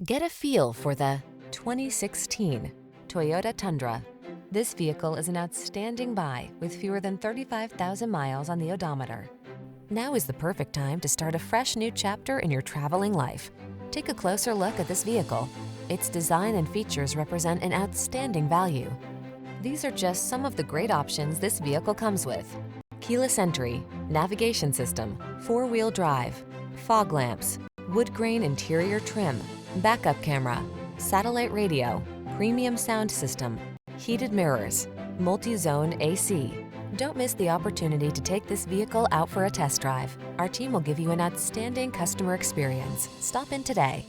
Get a feel for the 2016 Toyota Tundra. This vehicle is an outstanding buy with fewer than 35,000 miles on the odometer. Now is the perfect time to start a fresh new chapter in your traveling life. Take a closer look at this vehicle. Its design and features represent an outstanding value. These are just some of the great options this vehicle comes with: keyless entry, navigation system, four-wheel drive, fog lamps, wood grain interior trim, backup camera, satellite radio, premium sound system, heated mirrors, multi-zone AC. Don't miss the opportunity to take this vehicle out for a test drive. Our team will give you an outstanding customer experience. Stop in today.